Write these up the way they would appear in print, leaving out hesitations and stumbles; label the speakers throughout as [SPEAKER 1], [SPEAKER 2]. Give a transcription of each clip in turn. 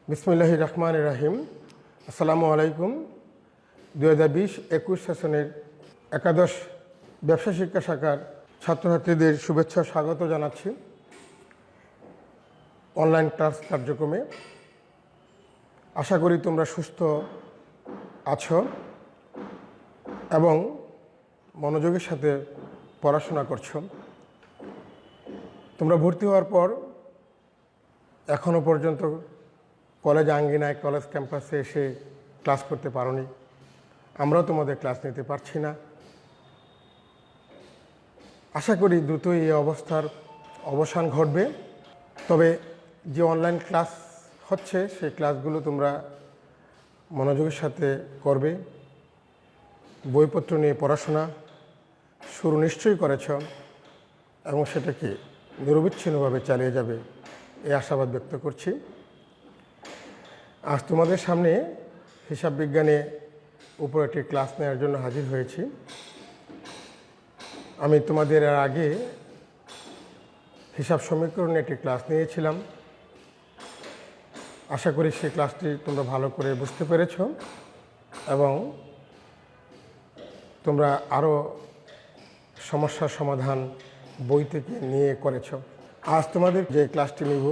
[SPEAKER 1] বিসমিল্লাহির রহমানির রহিম। আসসালামু আলাইকুম। 2020-21 সেশনের একাদশ ব্যবসা শিক্ষা শাখার ছাত্রছাত্রীদের শুভেচ্ছা স্বাগত জানাচ্ছি অনলাইন ক্লাস কার্যক্রমে। আশা করি তোমরা সুস্থ আছো এবং মনোযোগের সাথে পড়াশোনা করছো। তোমরা ভর্তি হওয়ার পর এখনও পর্যন্ত কলেজ আঙ্গিনায়, কলেজ ক্যাম্পাসে এসে ক্লাস করতে পারোনি। আমরাও তোমাদের ক্লাস নিতে পারছি না। আশা করি দ্রুতই এই অবস্থার অবসান ঘটবে। তবে যে অনলাইন ক্লাস হচ্ছে সেই ক্লাসগুলো তোমরা মনোযোগের সাথে করবে। বইপত্র নিয়ে পড়াশোনা শুরু নিশ্চয়ই করেছ এবং সেটাকে নিরবিচ্ছিন্নভাবে চালিয়ে যাবে এই আশাবাদ ব্যক্ত করছি। আজ তোমাদের সামনে হিসাব বিজ্ঞানে উপর একটি ক্লাস নেওয়ার জন্য হাজির হয়েছি। আমি তোমাদের এর আগে হিসাব সমীকরণে একটি ক্লাস নিয়েছিলাম। আশা করি সেই ক্লাসটি তোমরা ভালো করে বুঝতে পেরেছ এবং তোমরা আরও সমস্যার সমাধান বই থেকে নিয়ে করেছ। আজ তোমাদের যে ক্লাসটি নিব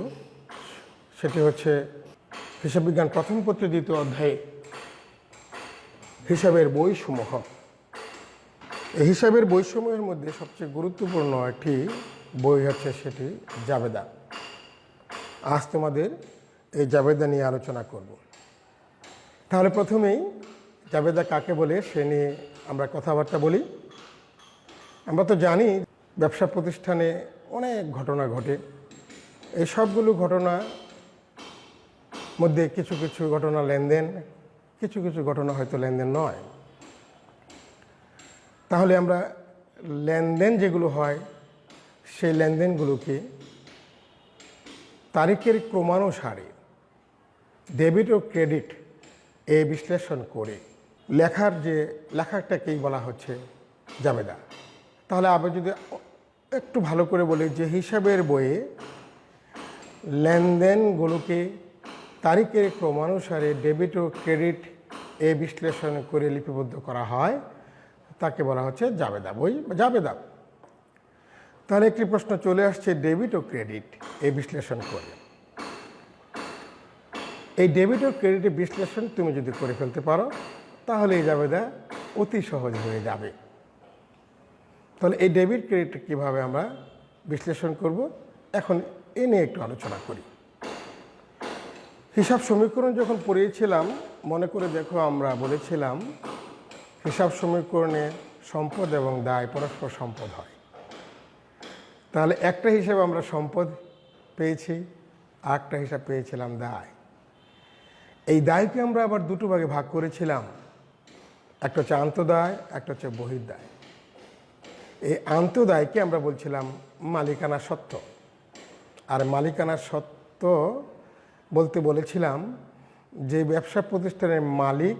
[SPEAKER 1] সেটি হচ্ছে হিসাব বিজ্ঞান প্রথম পত্রের 2য় অধ্যায়ে হিসাবের বইসমূহ। এই হিসাবের বইসমূহের মধ্যে সবচেয়ে গুরুত্বপূর্ণ একটি বই হচ্ছে সেটি জাবেদা। আজ তোমাদের এই জাবেদা নিয়ে আলোচনা করব। তাহলে প্রথমেই জাবেদা কাকে বলে সে নিয়ে আমরা কথাবার্তা বলি। আমরা তো জানি ব্যবসা প্রতিষ্ঠানে অনেক ঘটনা ঘটে। এই সবগুলো ঘটনা মধ্যে কিছু কিছু ঘটনা লেনদেন, কিছু কিছু ঘটনা হয়তো লেনদেন নয়। তাহলে আমরা লেনদেন যেগুলো হয় সেই লেনদেনগুলোকে তারিখের ক্রমানুসারে ডেবিট ও ক্রেডিট এই বিশ্লেষণ করে লেখাটাকেই বলা হচ্ছে জাবেদা। তাহলে আবার যদি একটু ভালো করে বলি যে হিসাবের বইয়ে লেনদেনগুলোকে তারিখের ক্রমানুসারে ডেবিট ও ক্রেডিট এই বিশ্লেষণ করে লিপিবদ্ধ করা হয় তাকে বলা হচ্ছে জাবেদা বই বা জাবেদা। তাহলে একটি প্রশ্ন চলে আসছে, ডেবিট ও ক্রেডিট এই বিশ্লেষণ করে, এই ডেবিট ও ক্রেডিটের বিশ্লেষণ তুমি যদি করে ফেলতে পারো তাহলে এই জাবেদা অতি সহজ হয়ে যাবে। তাহলে এই ডেবিট ক্রেডিট কীভাবে আমরা বিশ্লেষণ করব এখন এ নিয়ে একটু আলোচনা করি। হিসাব সমীকরণ যখন পড়িয়েছিলাম মনে করে দেখো, আমরা বলেছিলাম হিসাব সমীকরণে সম্পদ এবং দায় পরস্পর সম্পদ হয়। তাহলে একটা হিসাবে আমরা সম্পদ পেয়েছি, আর একটা হিসাব পেয়েছিলাম দায়। এই দায়কে আমরা আবার দুটো ভাগে ভাগ করেছিলাম, একটা হচ্ছে আন্তঃদায়, একটা হচ্ছে বহির্দায়। এই আন্তঃদায়কে আমরা বলছিলাম মালিকানা সত্ত্ব। আর মালিকানা সত্ত্ব বলতে বলেছিলাম যে ব্যবসা প্রতিষ্ঠানের মালিক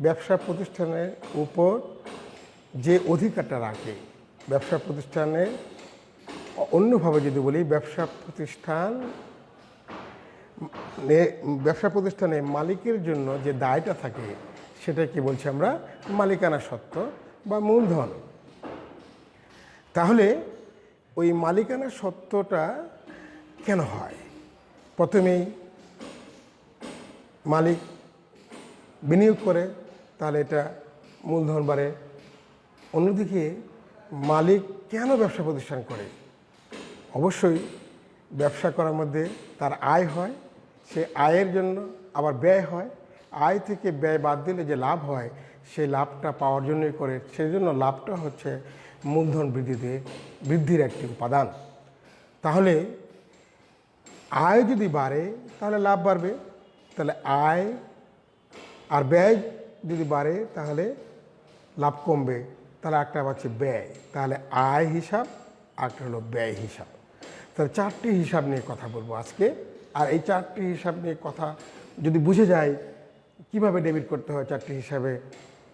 [SPEAKER 1] ব্যবসা প্রতিষ্ঠানের উপর যে অধিকারটা রাখে, ব্যবসা প্রতিষ্ঠানের অন্যভাবে যদি বলি ব্যবসা প্রতিষ্ঠানে মালিকের জন্য যে দায়টা থাকে সেটাকে বলছি আমরা মালিকানা সত্ত্ব বা মূলধন। তাহলে ওই মালিকানা সত্ত্বটা কেন হয়? প্রথমেই মালিক বিনিয়োগ করে, তাহলে এটা মূলধন বাড়ে। অন্যদিকে মালিক কেন ব্যবসা প্রতিষ্ঠান করে? অবশ্যই ব্যবসা করার মধ্যে তার আয় হয়, সে আয়ের জন্য আবার ব্যয় হয়। আয় থেকে ব্যয় বাদ দিলে যে লাভ হয় সেই লাভটা পাওয়ার জন্যই করে। সেই জন্য লাভটা হচ্ছে মূলধন বৃদ্ধির একটি উপাদান। তাহলে আয় যদি বাড়ে তাহলে লাভ বাড়বে, তাহলে আয় আর ব্যয় যদি বাড়ে তাহলে লাভ কমবে, তাহলে একটা হচ্ছে ব্যয়। তাহলে আয় হিসাব, একটা হলো ব্যয় হিসাব। তাহলে 4টি হিসাব নিয়ে কথা বলবো আজকে। আর এই 4টি হিসাব নিয়ে কথা যদি বুঝে যায় কিভাবে ডেবিট করতে হয়, 4টি হিসাবের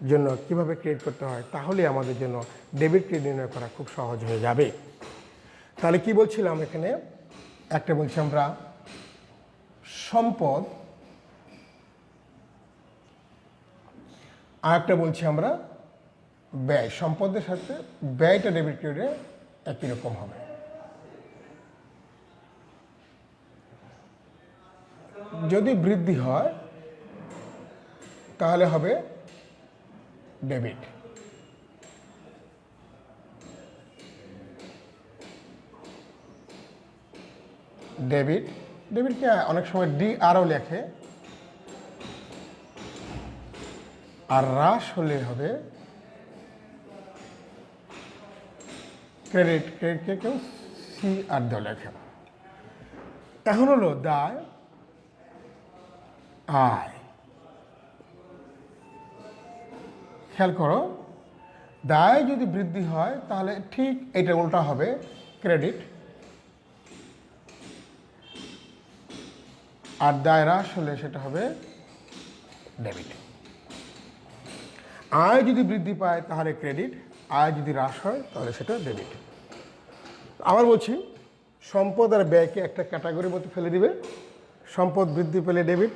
[SPEAKER 1] জন্য কিভাবে ক্রেডিট করতে হয়, তাহলে আমাদের জন্য ডেবিট ক্রেডিট নির্ণয় করা খুব সহজ হয়ে যাবে। তাহলে কি বলছিলাম এখানে? একটা বলছি আমরা সম্পদ আর একটা বলছি আমরা ব্যয়, সম্পদের সাথে ব্যয়টা ডেবিট ক্রেডিটে একই রকম হবে। যদি বৃদ্ধি হয় তাহলে হবে ডেবিট। ডেবিটকে অনেক সময় DRও লেখে, আর হ্রাস হলে হবে ক্রেডিটকে কেউ CR দিয়ে লেখে। এখন হলো দায় আয়। খেয়াল করো, দায় যদি বৃদ্ধি হয় তাহলে ঠিক এটা উল্টা হবে ক্রেডিট, আর দায় হ্রাস হলে সেটা হবে ডেবিট। আয় যদি বৃদ্ধি পায় তাহলে ক্রেডিট, আয় যদি হ্রাস হয় তাহলে সেটা ডেবিট। আবার বলছি, সম্পদ আর ব্যয়কে একটা ক্যাটাগরির মধ্যে ফেলে দিবে। সম্পদ বৃদ্ধি পেলে ডেবিট,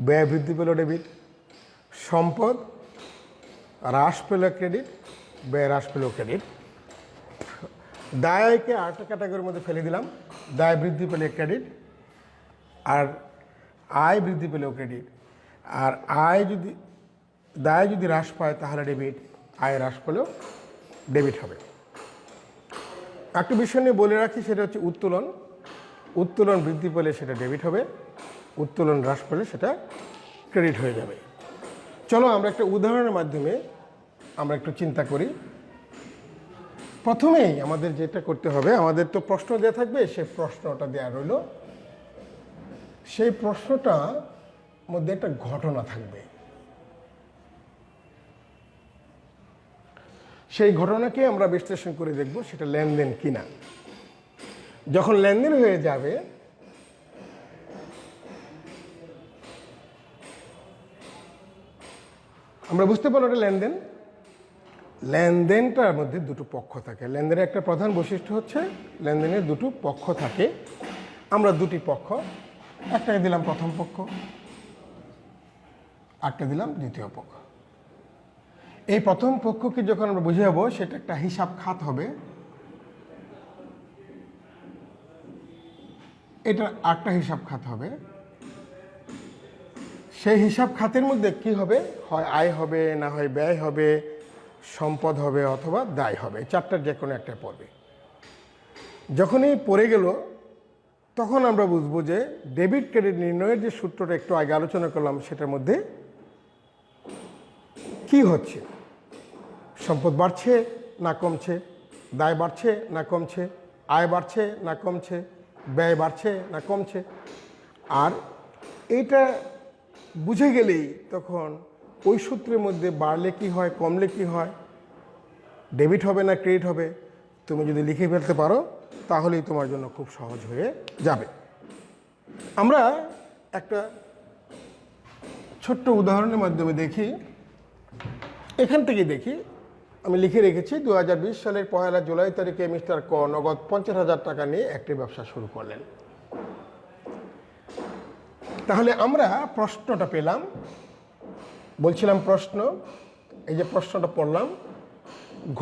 [SPEAKER 1] ব্যয় বৃদ্ধি পেল ডেবিট। সম্পদ হ্রাস পেল ক্রেডিট, ব্যয় হ্রাস পেল ক্রেডিট। দায়কে আরেকটা ক্যাটাগরির মধ্যে ফেলে দিলাম, দায় বৃদ্ধি পেলে ক্রেডিট, আর আয় বৃদ্ধি পেলেও ক্রেডিট। আর দায় যদি হ্রাস পায় তাহলে ডেবিট, আয় হ্রাস পেলেও ডেবিট হবে। একটা বিষয় নিয়ে বলে রাখি, সেটা হচ্ছে উত্তোলন। উত্তোলন বৃদ্ধি পেলে সেটা ডেবিট হবে, উত্তোলন হ্রাস পেলে সেটা ক্রেডিট হয়ে যাবে। চলো আমরা একটা উদাহরণের মাধ্যমে আমরা একটু চিন্তা করি। প্রথমেই আমাদের যেটা করতে হবে, আমাদের তো প্রশ্ন দেওয়া থাকবে, সেই প্রশ্নটা দেওয়া রইল। সেই প্রশ্নটার মধ্যে একটা ঘটনা থাকবে। সেই ঘটনাকে আমরা বিশ্লেষণ করে দেখব সেটা লেনদেন কিনা। যখন লেনদেন হয়ে যাবে, আমরা বুঝতে পারবো এটা লেনদেন। লেনদেনটার মধ্যে দুটো পক্ষ থাকে। লেনদেনের একটা প্রধান বৈশিষ্ট্য হচ্ছে লেনদেনের দুটো পক্ষ থাকে। আমরা দুটি পক্ষ, একটাকে দিলাম প্রথম পক্ষ, আরটা দিলাম দ্বিতীয় পক্ষ। এই প্রথম পক্ষকে যখন আমরা বুঝাবো, সেটা একটা হিসাব খাত হবে। এটা আরেকটা হিসাব খাত হবে। সেই হিসাব খাতের মধ্যে কি হবে? হয় আয় হবে, না হয় ব্যয় হবে, সম্পদ হবে, অথবা দায় হবে। চারটার যে কোনো একটা পড়বে। যখনই পড়ে গেল, তখন আমরা বুঝবো যে ডেবিট ক্রেডিট নির্ণয়ের যে সূত্রটা একটু আগে আলোচনা করলাম, সেটার মধ্যে কি হচ্ছে। সম্পদ বাড়ছে না কমছে, দায় বাড়ছে না কমছে, আয় বাড়ছে না কমছে, ব্যয় বাড়ছে না কমছে। আর এইটা বুঝে গেলেই তখন ওই সূত্রের মধ্যে বাড়লে কি হয়, কমলে কি হয়, ডেবিট হবে না ক্রেডিট হবে, তুমি যদি লিখে ফেলতে পারো তাহলেই তোমার জন্য খুব সহজ হয়ে যাবে। আমরা একটা ছোট্ট উদাহরণের মাধ্যমে দেখি। এখান থেকে দেখি, আমি লিখে রেখেছি 2020 সালের 1 জুলাই তারিখে মিস্টার ক নগদ 50,000 টাকা নিয়ে একটি ব্যবসা শুরু করলেন। তাহলে আমরা প্রশ্নটা পেলাম, বলছিলাম প্রশ্ন, এই যে প্রশ্নটা পড়লাম,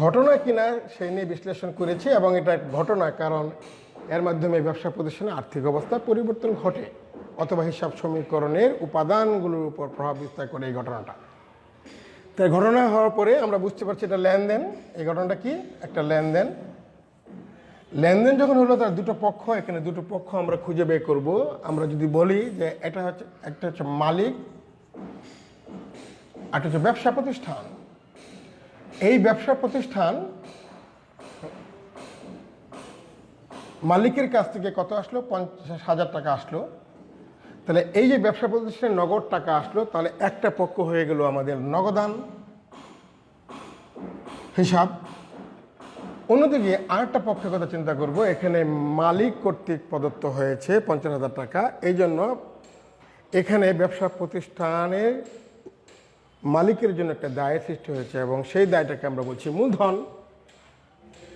[SPEAKER 1] ঘটনা কিনা সেই নিয়ে বিশ্লেষণ করেছি। এবং এটা ঘটনা, কারণ এর মাধ্যমে ব্যবসা প্রতিষ্ঠানের আর্থিক অবস্থার পরিবর্তন ঘটে, অথবা হিসাব সমীকরণের উপাদানগুলোর উপর প্রভাব বিস্তার করে এই ঘটনাটা। তাই ঘটনা হওয়ার পরে আমরা বুঝতে পারছি এটা লেনদেন। এই ঘটনাটা কি? একটা লেনদেন। লেনদেন যখন হলো, তার দুটো পক্ষ, এখানে দুটো পক্ষ আমরা খুঁজে বের করব। আমরা যদি বলি যে এটা হচ্ছে, একটা হচ্ছে মালিক, একটা হচ্ছে ব্যবসা প্রতিষ্ঠান। এই ব্যবসা প্রতিষ্ঠান মালিকের কাছ থেকে কত আসলো? 50,000 টাকা আসলো। তাহলে এই যে ব্যবসা প্রতিষ্ঠানের নগদ টাকা আসলো, তাহলে একটা পক্ষ হয়ে গেল আমাদের নগদান হিসাব। অন্যদিকে আরেকটা পক্ষের কথা চিন্তা করব। এখানে মালিক কর্তৃক প্রদত্ত হয়েছে 50,000 টাকা, এই জন্য এখানে ব্যবসা প্রতিষ্ঠানের মালিকের জন্য একটা দায়ের সৃষ্টি হয়েছে, এবং সেই দায়টাকে আমরা বলছি মূলধন।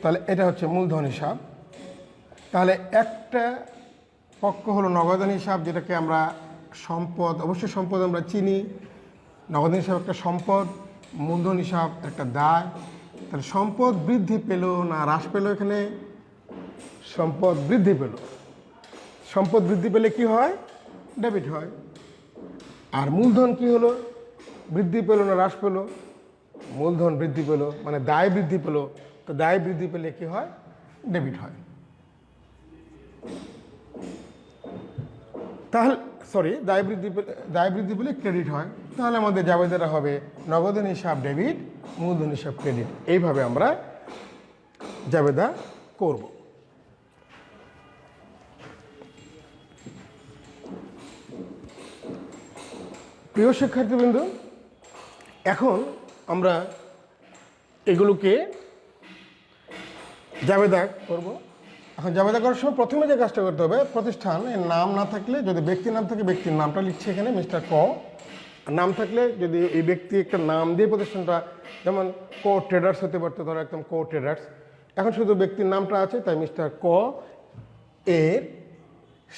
[SPEAKER 1] তাহলে এটা হচ্ছে মূলধন হিসাব। তাহলে একটা পক্ষ হলো নগদান হিসাব, যেটাকে আমরা সম্পদ, অবশ্যই সম্পদ আমরা চিনি, নগদান হিসাব একটা সম্পদ, মূলধন হিসাব একটা দায়। তাহলে সম্পদ বৃদ্ধি পেল না হ্রাস পেল? এখানে সম্পদ বৃদ্ধি পেল। সম্পদ বৃদ্ধি পেলে কি হয়? ডেবিট হয়। আর মূলধন কি হলো? বৃদ্ধি পেল না হ্রাস পেল? মূলধন বৃদ্ধি পেল, মানে দায় বৃদ্ধি পেল। তো দায় বৃদ্ধি পেলে কি হয়? ডেবিট হয়। তাহলে দায় বৃদ্ধি পেলে ক্রেডিট হয়। তাহলে আমাদের জাবেদাটা হবে নগদান হিসাব ডেবিট, মূলধন হিসাব ক্রেডিট। এইভাবে আমরা জাবেদা করব। প্রিয় শিক্ষার্থীবৃন্দ, এখন আমরা এগুলোকে জাবেদা করব। এখন জাবেদা করার সময় প্রথমে যে কাজটা করতে হবে, প্রতিষ্ঠান এর নাম না থাকলে, যদি ব্যক্তির নাম থাকে ব্যক্তির নামটা লিখছে এখানে মিস্টার ক। নাম থাকলে যদি এই ব্যক্তি একটা নাম দিয়ে প্রতিষ্ঠানটা, যেমন কো ট্রেডার্স হতে পারতো, ধরো একদম কো ট্রেডার্স। এখন শুধু ব্যক্তির নামটা আছে, তাই মিস্টার ক এর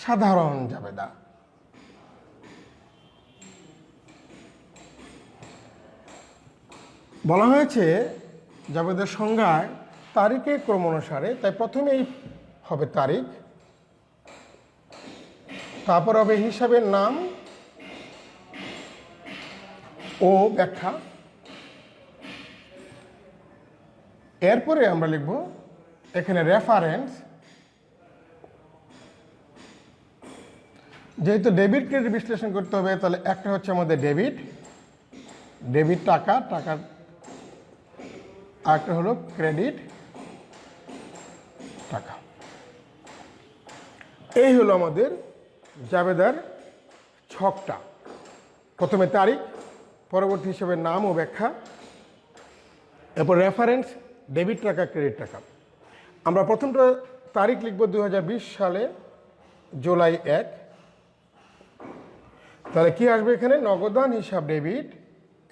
[SPEAKER 1] সাধারণ জাবেদা। বলা হয়েছে জাবেদার সংজ্ঞায় তারিখে ক্রম অনুসারে, তাই প্রথমেই হবে তারিখ, তারপর হবে হিসাবের নাম ও ব্যাখ্যা, এরপরে আমরা লিখব এখানে রেফারেন্স। যেহেতু ডেবিট ক্রেডিট বিশ্লেষণ করতে হবে, তাহলে একটা হচ্ছে আমাদের ডেবিট টাকার, আরেকটা হলো ক্রেডিট টাকা। এই হলো আমাদের জাবেদার ছকটা। প্রথমে তারিখ, পরবর্তী হিসেবে নাম ও ব্যাখ্যা, এরপর রেফারেন্স, ডেবিট টাকা, ক্রেডিট টাকা। আমরা প্রথমটা তারিখ লিখব 2020 সালে জুলাই 1। তাহলে কি আসবে এখানে? নগদান হিসাব ডেবিট।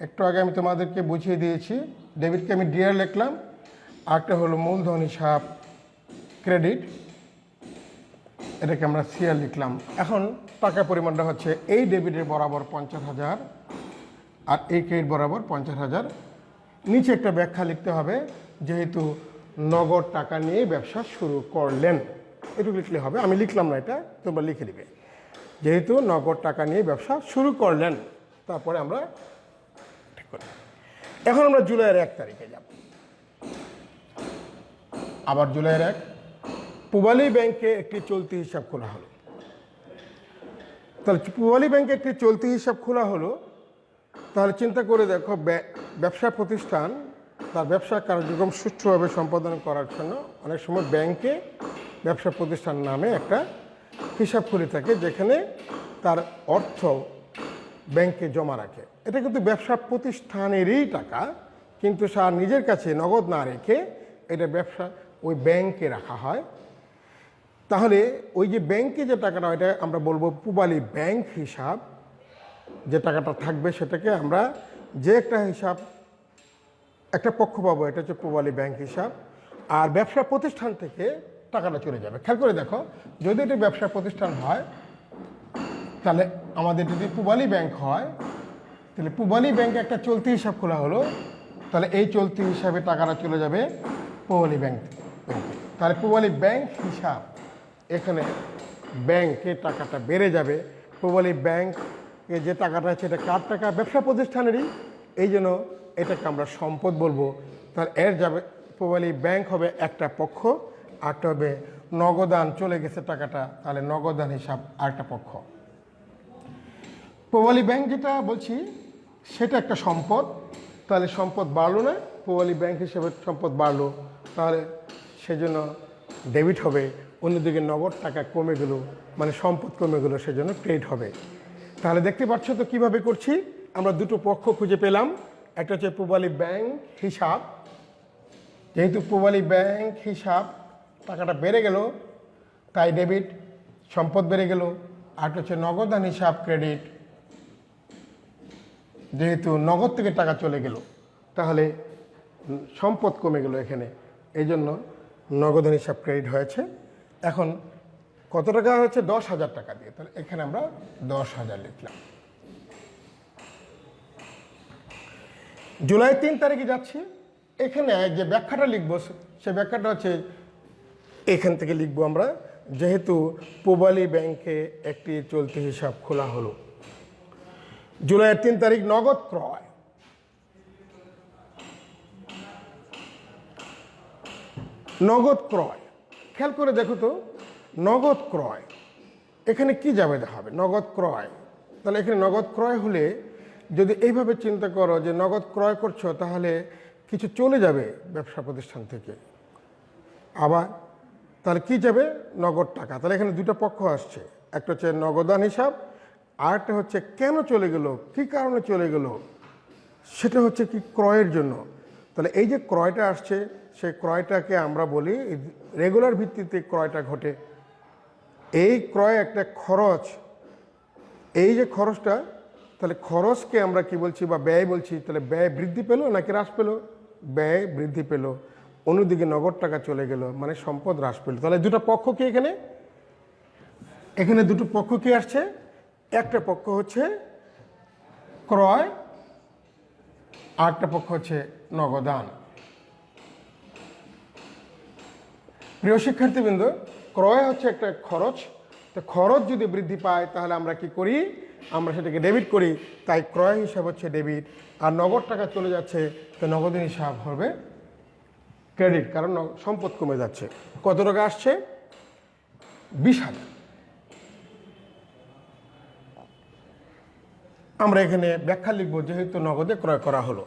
[SPEAKER 1] একটু আগে আমি তোমাদেরকে বুঝিয়ে দিয়েছি, ডেবিটকে আমি ডিআর লিখলাম, আরেকটা হলো মূলধন হিসাব ক্রেডিট, এটাকে আমরা সিআর লিখলাম। এখন টাকা পরিমাণটা হচ্ছে এই ডেবিটের বরাবর 50,000 আর এই ক্রেডিট বরাবর 50,000। নিচে একটা ব্যাখ্যা লিখতে হবে, যেহেতু নগদ টাকা নিয়ে ব্যবসা শুরু করলেন, এটুকু লিখলে হবে। আমি লিখলাম না, এটা তোমরা লিখে দিবে। যেহেতু নগদ টাকা নিয়ে ব্যবসা শুরু করলেন, তারপরে আমরা ঠিক করি। এখন আমরা জুলাইয়ের 1 তারিখে যাব। আবার জুলাইয়ের 1, পূবালী ব্যাংকে একটি চলতি হিসাব খোলা হলো। তাহলে পূবালী ব্যাংকে একটি চলতি হিসাব খোলা হলো, তাহলে চিন্তা করে দেখো, ব্যবসা প্রতিষ্ঠান তার ব্যবসা কার্যক্রম সুষ্ঠুভাবে সম্পাদন করার জন্য অনেক সময় ব্যাংকে ব্যবসা প্রতিষ্ঠান নামে একটা হিসাব খুলে থাকে, যেখানে তার অর্থ ব্যাংকে জমা রাখে। এটা কিন্তু ব্যবসা প্রতিষ্ঠানেরই টাকা, কিন্তু তার নিজের কাছে নগদ না রেখে এটা ব্যবসা ওই ব্যাংকে রাখা হয়। তাহলে ওই যে ব্যাংকে যে টাকাটা, এটা আমরা বলবো পূবালী ব্যাংক হিসাব। যে টাকাটা থাকবে সেটাকে আমরা যে একটা হিসাব, একটা পক্ষ পাবো, এটা হচ্ছে পূবালী ব্যাংক হিসাব। আর ব্যবসা প্রতিষ্ঠান থেকে টাকাটা চলে যাবে। খেয়াল করে দেখো, যদি এটি ব্যবসা প্রতিষ্ঠান হয়, তাহলে আমাদের যদি পূবালী ব্যাংক হয়, তাহলে পূবালী ব্যাংকে একটা চলতি হিসাব খোলা হলো, তাহলে এই চলতি হিসাবে টাকাটা চলে যাবে পূবালী ব্যাংক। তাহলে পূবালী ব্যাংক হিসাব, এখানে ব্যাংকে টাকাটা বেড়ে যাবে। পূবালী ব্যাংকে যে টাকাটা আছে, এটা কার টাকা? ব্যবসা প্রতিষ্ঠানেরই। এই জন্য এটাকে আমরা সম্পদ বলবো। তাহলে এর যাবে, পূবালী ব্যাংক হবে একটা পক্ষ, আরেকটা হবে নগদান, চলে গেছে টাকাটা, তাহলে নগদান হিসাব আরেকটা পক্ষ। পূবালী ব্যাংক যেটা বলছি সেটা একটা সম্পদ, তাহলে সম্পদ বাড়লো না, পূবালী ব্যাংক হিসেবে সম্পদ বাড়লো, তাহলে সেজন্য ডেবিট হবে। অন্যদিকে নগদ টাকা কমে গেল, মানে সম্পদ কমে গেল, সেজন্য ক্রেডিট হবে। তাহলে দেখতে পাচ্ছ তো কীভাবে করছি। আমরা দুটো পক্ষ খুঁজে পেলাম, একটা হচ্ছে পূবালী ব্যাংক হিসাব। যেহেতু পূবালী ব্যাংক হিসাব টাকাটা বেড়ে গেল, তাই ডেবিট, সম্পদ বেড়ে গেল। আর হচ্ছে নগদান হিসাব ক্রেডিট, যেহেতু নগদ থেকে টাকা চলে গেল, তাহলে সম্পদ কমে গেল এখানে, এই জন্য নগদান হিসাব ক্রেডিট হয়েছে। এখন কত টাকা হচ্ছে? 10,000 টাকা দিয়ে। তাহলে এখানে আমরা 10,000 লিখলাম। জুলাই 3 তারিখে যাচ্ছি, এখানে যে ব্যাখ্যাটা লিখবো সে ব্যাখ্যাটা হচ্ছে এখান থেকে লিখবো আমরা, যেহেতু পূবালী ব্যাংকে একটি চলতি হিসাব খোলা হলো। জুলাই 3 তারিখ নগদ ক্রয়, নগদ ক্রয়, খেয়াল করে দেখো তো, নগদ ক্রয় এখানে কি যাবে হবে, নগদ ক্রয়। তাহলে এখানে নগদ ক্রয় হলে যদি এইভাবে চিন্তা করো যে নগদ ক্রয় করছো, তাহলে কিছু চলে যাবে ব্যবসা প্রতিষ্ঠান থেকে, আবার তাহলে কি যাবে, নগদ টাকা। তাহলে এখানে দুটো পক্ষ আসছে, একটা হচ্ছে নগদান হিসাব, আর একটা হচ্ছে কেন চলে গেল, কি কারণে চলে গেল, সেটা হচ্ছে কি ক্রয়ের জন্য। তাহলে এই যে ক্রয়টা আসছে, সেই ক্রয়টাকে আমরা বলি রেগুলার ভিত্তিতে ক্রয়টা ঘটে। এই ক্রয় একটা খরচ, এই যে খরচটা, তাহলে খরচকে আমরা কি বলছি বা ব্যয় বলছি। তাহলে ব্যয় বৃদ্ধি পেল নাকি হ্রাস পেল, ব্যয় বৃদ্ধি পেল, অন্যদিকে নগদ টাকা চলে গেল, মানে সম্পদ হ্রাস পেল। তাহলে দুটো পক্ষ কি এখানে, এখানে দুটো পক্ষ কি আসছে, একটা পক্ষ হচ্ছে ক্রয় আর একটা পক্ষ হচ্ছে নগদান। প্রিয় শিক্ষার্থীবৃন্দ, ক্রয় হচ্ছে একটা খরচ, তো খরচ যদি বৃদ্ধি পায় তাহলে আমরা কি করি, আমরা সেটাকে ডেবিট করি, তাই ক্রয় হিসাব হচ্ছে ডেবিট। আর নগদ টাকা চলে যাচ্ছে, তো নগদের হিসাব হবে ক্রেডিট, কারণ সম্পদ কমে যাচ্ছে। কত টাকা আসছে, 20,000। আমরা এখানে ব্যাখ্যা লিখব, যেহেতু নগদে ক্রয় করা হলো।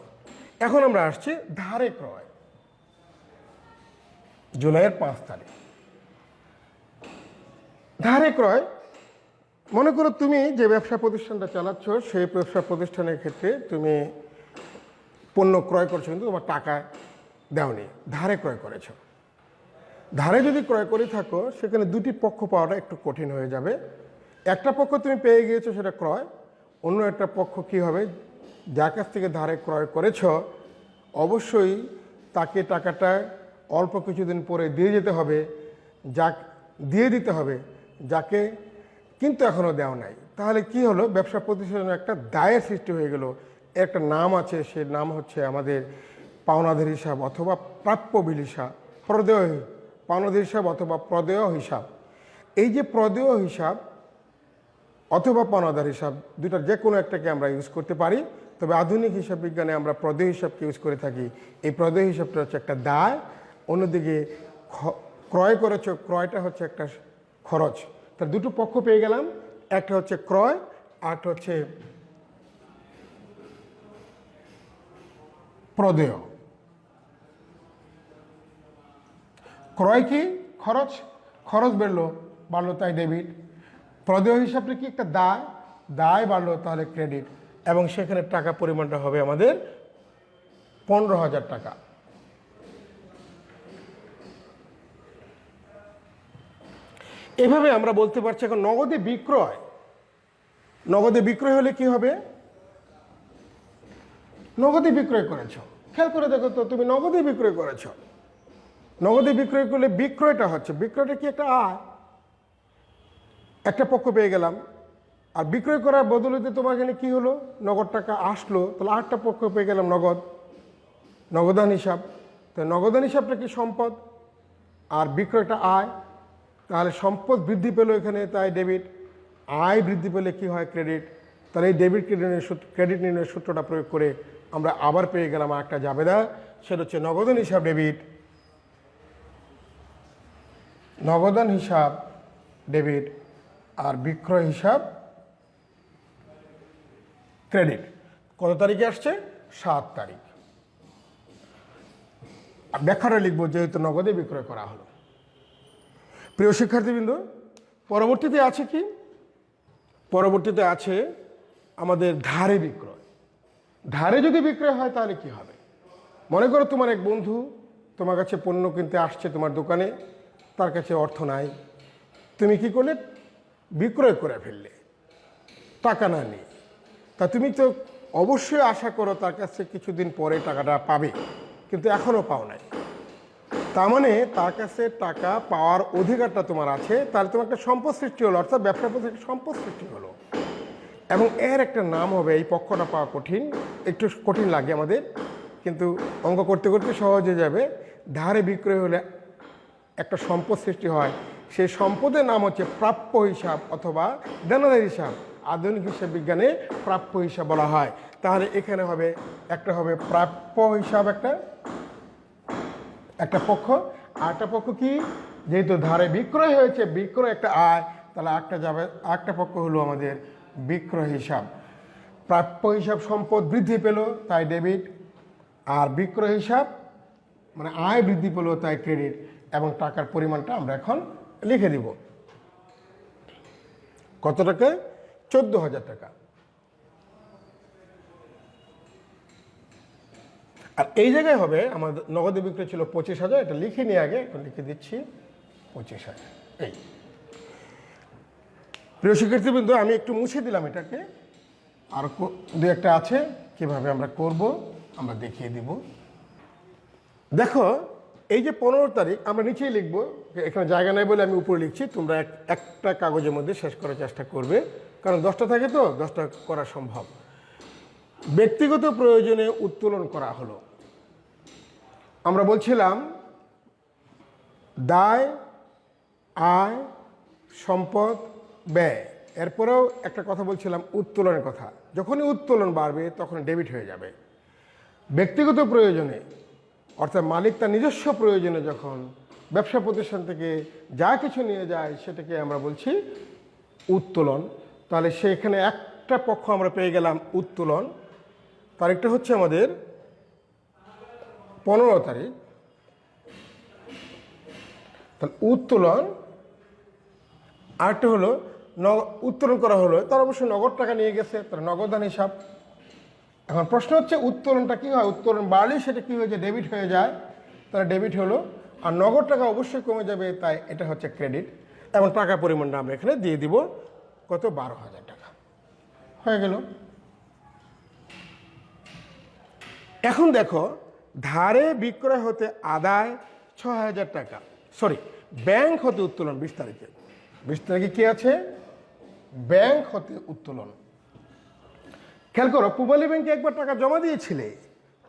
[SPEAKER 1] এখন আমরা আসছি ধারে ক্রয়, জুলাইয়ের 5 তারিখ। ধারে ক্রয়, মনে করো তুমি যে ব্যবসা প্রতিষ্ঠানটা চালাচ্ছ, সেই ব্যবসা প্রতিষ্ঠানের ক্ষেত্রে তুমি পণ্য ক্রয় করছো, কিন্তু তোমার টাকা দেওনি, ধারে ক্রয় করেছ। ধারে যদি ক্রয় করে থাকো, সেখানে দুটি পক্ষ পাওয়াটা একটু কঠিন হয়ে যাবে। একটা পক্ষ তুমি পেয়ে গিয়েছো, সেটা ক্রয়, অন্য একটা পক্ষ কি হবে, যার কাছ থেকে ধারে ক্রয় করেছ অবশ্যই তাকে টাকাটা অল্প কিছুদিন পরে দিয়ে যেতে হবে, দিয়ে দিতে হবে যাকে কিন্তু এখনও দেওয়া নাই। তাহলে কি হলো, ব্যবসা প্রতিষ্ঠানের একটা দায়ের সৃষ্টি হয়ে গেল। একটা নাম আছে, সে নাম হচ্ছে আমাদের পাওনাদার হিসাব অথবা প্রাপ্য বিল হিসাব, পাওনাদার হিসাব অথবা প্রদেয় হিসাব। এই যে প্রদেয় হিসাব অথবা পাওনাদার হিসাব, দুটার যে কোনো একটাকে আমরা ইউজ করতে পারি, তবে আধুনিক হিসাব বিজ্ঞানে আমরা প্রদেয় হিসাবকে ইউজ করে থাকি। এই প্রদেয় হিসাবটা হচ্ছে একটা দায়, অন্যদিকে ক্রয় করেছ, ক্রয়টা হচ্ছে একটা খরচ। তার দুটো পক্ষ পেয়ে গেলাম, একটা হচ্ছে ক্রয় আর একটা হচ্ছে প্রদেয়। ক্রয় কি, খরচ, খরচ বাড়লো তাই ডেবিট। প্রদেয় হিসাবটা কি, একটা দায় বাড়লো তাহলে ক্রেডিট, এবং সেখানে টাকা পরিমাণটা হবে আমাদের 15,000 টাকা। এভাবে আমরা বলতে পারছি। এখন নগদে বিক্রয়, নগদে বিক্রয় হলে কি হবে, নগদে বিক্রয় করেছ, খেয়াল করে দেখো তো, তুমি নগদে বিক্রয় করেছ। নগদে বিক্রয় করলে বিক্রয়টা হচ্ছে, বিক্রয়টা কি একটা আয়, একটা পক্ষ পেয়ে গেলাম। আর বিক্রয় করার বদলেতে তোমার এখানে কি হলো, নগদ টাকা আসলো, তাহলে আরেকটা পক্ষ পেয়ে গেলাম নগদান হিসাব। তো নগদান হিসাবটা কি সম্পদ, আর বিক্রয়টা আয়, তাহলে সম্পদ বৃদ্ধি পেল এখানে, তাই ডেবিট। আয় বৃদ্ধি পেলে কি হয়, ক্রেডিট। তাহলে এই ডেবিট ক্রেডিট নির্ণয়ের সূত্রটা প্রয়োগ করে আমরা আবার পেয়ে গেলাম আর একটা জাবেদা, সেটা হচ্ছে নগদান হিসাব ডেবিট, নগদান হিসাব ডেবিট, আর বিক্রয় হিসাব ক্রেডিট। কত তারিখে আসছে, 7 তারিখ। ব্যাখ্যাটা লিখবো, যেহেতু নগদে বিক্রয় করা হলো। প্রিয় শিক্ষার্থীবৃন্দ, পরবর্তীতে আছে কি, পরবর্তীতে আছে আমাদের ধারে বিক্রয়। ধারে যদি বিক্রয় হয় তাহলে কি হবে, মনে করো তোমার এক বন্ধু তোমার কাছে পণ্য কিনতে আসছে তোমার দোকানে, তার কাছে অর্থ নাই, তুমি কি করলে, বিক্রয় করে ফেললে টাকা না নিয়ে। তা তুমি তো অবশ্যই আশা করো তার কাছে কিছুদিন পরে টাকাটা পাবে, কিন্তু এখনও পাও নাই। তার মানে তার কাছে টাকা পাওয়ার অধিকারটা তোমার আছে, তাহলে তোমার একটা সম্পদ সৃষ্টি হলো, অর্থাৎ ব্যবসা প্রতি সম্পদ সৃষ্টি হলো। এবং এর একটা নাম হবে, এই পক্ষটা পাওয়া কঠিন, একটু কঠিন লাগে আমাদের, কিন্তু অঙ্ক করতে করতে সহজ হয়ে যাবে। ধারে বিক্রয় হলে একটা সম্পদ সৃষ্টি হয়, সেই সম্পদের নাম হচ্ছে প্রাপ্য হিসাব অথবা দেনাদার হিসাব। আধুনিক হিসাব বিজ্ঞানে প্রাপ্য হিসাব বলা হয়। তাহলে এখানে হবে একটা হবে প্রাপ্য হিসাব, একটা পক্ষ। আরেকটা পক্ষ কি, যেহেতু ধারে বিক্রয় হয়েছে, বিক্রয় একটা আয়, তাহলে একটা পক্ষ হলো আমাদের বিক্রয় হিসাব। প্রাপ্য হিসাব সম্পদ বৃদ্ধি পেল তাই ডেবিট, আর বিক্রয় হিসাব মানে আয় বৃদ্ধি পেল তাই ক্রেডিট। এবং টাকার পরিমাণটা আমরা এখন লিখে দিব। কত টাকা? 14,000 টাকা। আর এই জায়গায় হবে আমাদের নগদে বিক্রয় ছিল 25,000, এটা লিখে নিয়ে আগে এখন লিখে দিচ্ছি 25,000। এই প্রিয় শিক্ষার্থীবৃন্দ, আমি একটু মুছে দিলাম এটাকে, আর দু একটা আছে, কিভাবে আমরা করব আমরা দেখিয়ে দিব। দেখো, এই যে 15 তারিখ আমরা নিচেই লিখব, এখানে জায়গা নেই বলে আমি উপরে লিখছি, তোমরা একটা কাগজের মধ্যে শেষ করার চেষ্টা করবে, কারণ 10টা থাকে তো 10টা করা সম্ভব। ব্যক্তিগত প্রয়োজনে উত্তোলন করা হলো। আমরা বলছিলাম দায়, আয়, সম্পদ, ব্যয়। এরপরেও একটা কথা বলছিলাম উত্তোলনের কথা। যখনই উত্তোলন বাড়বে তখন ডেবিট হয়ে যাবে। ব্যক্তিগত প্রয়োজনে অর্থাৎ মালিক তার নিজস্ব প্রয়োজনে যখন ব্যবসা প্রতিষ্ঠান থেকে যা কিছু নিয়ে যায় সেটাকে আমরা বলছি উত্তোলন। তাহলে সেখানে একটা পক্ষ আমরা পেয়ে গেলাম উত্তোলন। তারিখটা হচ্ছে আমাদের 15 তারিখ। তাহলে উত্তোলন। আরেকটা হলো উত্তোলন করা হলো, তার অবশ্য নগদ টাকা নিয়ে গেছে, তার নগদান হিসাব। এখন প্রশ্ন হচ্ছে উত্তোলনটা কী হয়? উত্তোলন বাড়লে সেটা কী হয়ে যায়? ডেবিট হয়ে যায়, তাহলে ডেবিট হলো। আর নগদ টাকা অবশ্যই কমে যাবে, তাই এটা হচ্ছে ক্রেডিট। এবং টাকা পরিমাণটা আমরা এখানে দিয়ে দিব, কত? 12,000 টাকা হয়ে গেল। এখন দেখো, ধারে বিক্রয় হতে আদায় 6,000 টাকা, সরি ব্যাংক হতে উত্তোলন 20 তারিখে। 20 তারিখে কি আছে? ব্যাংক হতে উত্তোলন। খেয়াল করো, পূবালী ব্যাংকে একবার টাকা জমা দিয়েছিলে,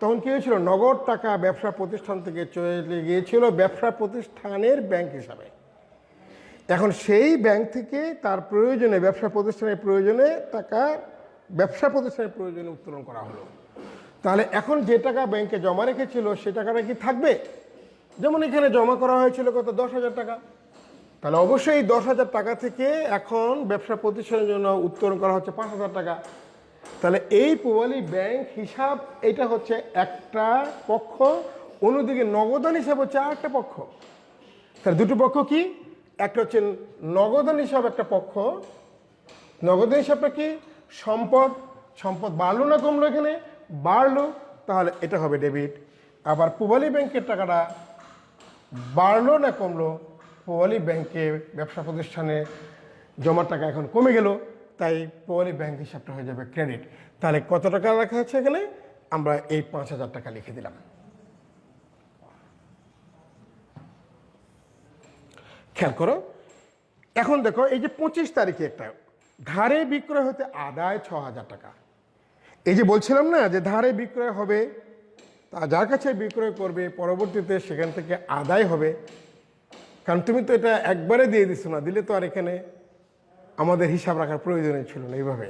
[SPEAKER 1] তখন কি হয়েছিল? নগদ টাকা ব্যবসা প্রতিষ্ঠান থেকে চলে গিয়েছিল ব্যবসা প্রতিষ্ঠানের ব্যাংক হিসাবে। এখন সেই ব্যাংক থেকে তার প্রয়োজনে, ব্যবসা প্রতিষ্ঠানের প্রয়োজনে টাকা ব্যবসা প্রতিষ্ঠানের প্রয়োজনে উত্তোলন করা হলো। তাহলে এখন যে টাকা ব্যাংকে জমা রেখেছিল সে টাকাটা কি থাকবে? যেমন এখানে জমা করা হয়েছিল কত? 10,000 টাকা। তাহলে অবশ্যই এই 10,000 টাকা থেকে এখন ব্যবসা প্রতিষ্ঠানের জন্য উত্তোলন করা হচ্ছে 5,000 টাকা। তাহলে এই পূবালী ব্যাংক হিসাব, এটা হচ্ছে একটা পক্ষ, অন্যদিকে নগদান হিসাব হচ্ছে আরেকটা পক্ষ। তাহলে দুটো পক্ষ কি? একটা হচ্ছে নগদান হিসাব একটা পক্ষ। নগদান হিসাবটা কি? সম্পদ। সম্পদ বাড়লো না কমলো? এখানে বাড়লো, তাহলে এটা হবে ডেবিট। আবার পূবালী ব্যাংকের টাকাটা বাড়লো না কমলো? পূবালী ব্যাংকে ব্যবসা প্রতিষ্ঠানে জমার টাকা এখন কমে গেল, তাই পূবালী ব্যাংক হিসাবটা হয়ে যাবে ক্রেডিট। তাহলে কত টাকা রাখা আছে এখানে? আমরা এই 5,000 টাকা লিখে দিলাম। খেয়াল করো, এখন দেখো, এই যে 25 তারিখে একটা ধারে বিক্রয় হতে আদায় 6,000 টাকা। এই যে বলছিলাম না যে ধারে বিক্রয় হবে, তা যার কাছে বিক্রয় করবে পরবর্তীতে সেখান থেকে আদায় হবে। কারণ তুমি তো এটা একবারে দিয়ে দিচ্ছ না, দিলে তো আর এখানে আমাদের হিসাব রাখার প্রয়োজনই ছিল না এইভাবে।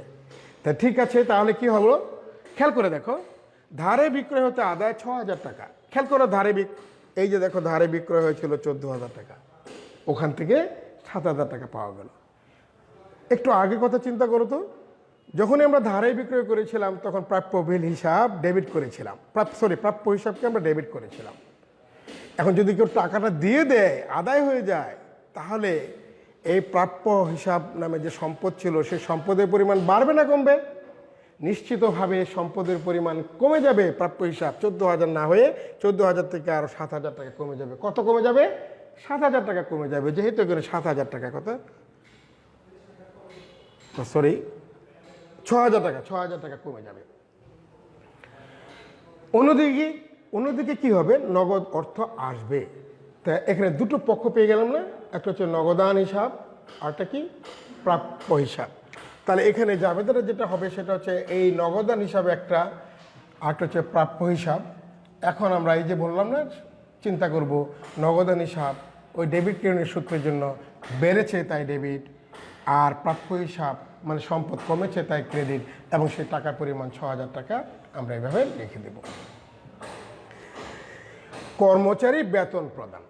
[SPEAKER 1] তা ঠিক আছে, তাহলে কি হলো? খেয়াল করে দেখো, ধারে বিক্রয় হতে আদায় 6,000 টাকা। খেয়াল করো, এই যে দেখো, ধারে বিক্রয় হয়েছিল 14,000 টাকা, ওখান থেকে 7,000 টাকা পাওয়া গেল। একটু আগে কথা চিন্তা করো তো, যখনই আমরা ধারে বিক্রয় করেছিলাম তখন প্রাপ্য বিল হিসাব ডেবিট করেছিলাম, প্রাপ্য হিসাবকে আমরা ডেবিট করেছিলাম। এখন যদি কেউ টাকাটা দিয়ে দেয়, আদায় হয়ে যায়, তাহলে এই প্রাপ্য হিসাব নামে যে সম্পদ ছিল সেই সম্পদের পরিমাণ বাড়বে না কমবে? নিশ্চিতভাবে সম্পদের পরিমাণ কমে যাবে। প্রাপ্য হিসাব 14,000 না হয়ে 14,000 থেকে আরও 7,000 টাকা কমে যাবে। কত কমে যাবে? 7,000 টাকা কমে যাবে। যেহেতু এখানে 7,000 টাকা, কথা সরি 6,000 টাকা কমে যাবে। অন্যদিকে কি হবে? নগদ অর্থ আসবে। তা এখানে দুটো পক্ষ পেয়ে গেলাম না? একটা হচ্ছে নগদান হিসাব, আরটা কি? প্রাপ্য হিসাব। তাহলে এখানে জাবেদারে যেটা হবে সেটা হচ্ছে এই নগদান হিসাবে একটা, আরেকটা হচ্ছে প্রাপ্য হিসাব। এখন আমরা এই যে বললাম না, চিন্তা করব নগদান হিসাব ওই ডেবিট ক্রেডিটের সূত্রের জন্য বেড়েছে তাই ডেবিট, আর প্রাপ্য হিসাব মানে সম্পদ কমেছে তাই ক্রেডিট, এবং সেই টাকার পরিমাণ ৬,০০০ টাকা আমরা এইভাবে লিখে দেব। কর্মচারী বেতন প্রদান,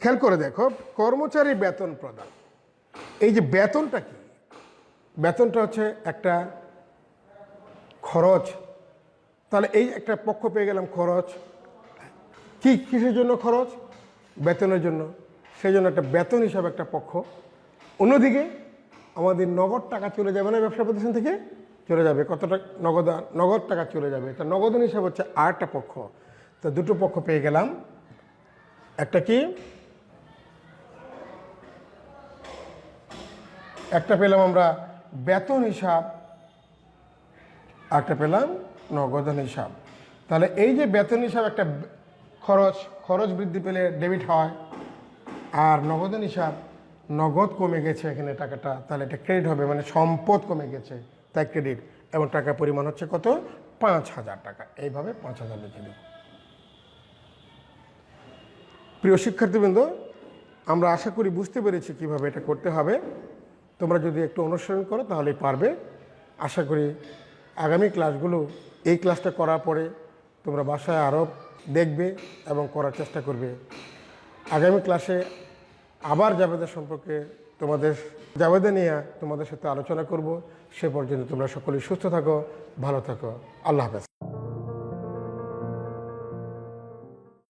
[SPEAKER 1] খেয়াল করে দেখো, কর্মচারী বেতন প্রদান, এই যে বেতনটা কি? বেতনটা হচ্ছে একটা খরচ। তাহলে এই একটা পক্ষ পেয়ে গেলাম খরচ, কি কিসের জন্য খরচ? বেতনের জন্য, সেই জন্য একটা বেতন হিসাবে একটা পক্ষ। অন্যদিকে আমাদের নগদ টাকা চলে যাবে না ব্যবসা প্রতিষ্ঠান থেকে, চলে যাবে কতটা? নগদ টাকা চলে যাবে, তা নগদান হিসাব হচ্ছে আর একটা পক্ষ। তো দুটো পক্ষ পেয়ে গেলাম, একটা কি, একটা পেলাম আমরা বেতন হিসাব, একটা পেলাম নগদান হিসাব। তাহলে এই যে বেতন হিসাব একটা খরচ, খরচ বৃদ্ধি পেলে ডেবিট হয়, আর নগদান হিসাব নগদ কমে গেছে এখানে টাকাটা, তাহলে এটা ক্রেডিট হবে, মানে সম্পদ কমে গেছে তাই ক্রেডিট, এবং টাকার পরিমাণ হচ্ছে কত? ৫,০০০ টাকা। এইভাবে ৫,০০০ লিখে দেব। প্রিয় শিক্ষার্থীবৃন্দ, আমরা আশা করি বুঝতে পেরেছি কিভাবে এটা করতে হবে। তোমরা যদি একটু অনুসরণ করো তাহলেই পারবে। আশা করি আগামী ক্লাসগুলো, এই ক্লাসটা করার পরে তোমরা বাসায় আরও দেখবে এবং করার চেষ্টা করবে। আগামী ক্লাসে আবার জাবেদা সম্পর্কে, জাবেদা নিয়ে তোমাদের সাথে আলোচনা করব। সে পর্যন্ত তোমরা সকলেই সুস্থ থাকো, ভালো থাকো। আল্লাহ হাফেজ।